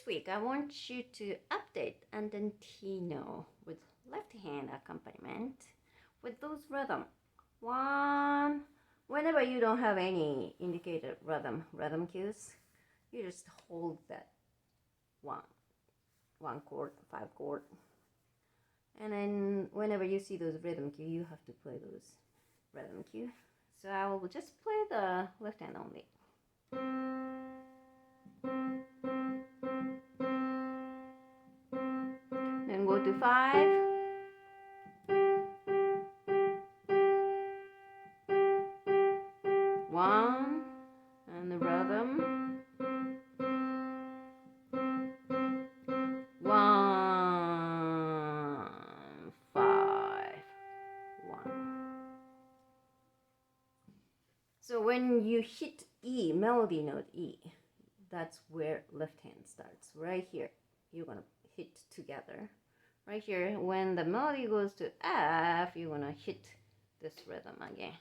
week, I want you to update Andantino with left hand accompaniment with those rhythm. One, whenever you don't have any indicated rhythm cues, you just hold that one chord, 5 chord. And then whenever you see those rhythm cue, you have to play those rhythm cue. So I will just play the left hand only. Then go to 5. One, and the rhythm. 1, 5, 1. So when you hit E, melody note E, that's where left hand starts. Right here, you're gonna hit together. Right here, when the melody goes to F, you're gonna hit this rhythm again.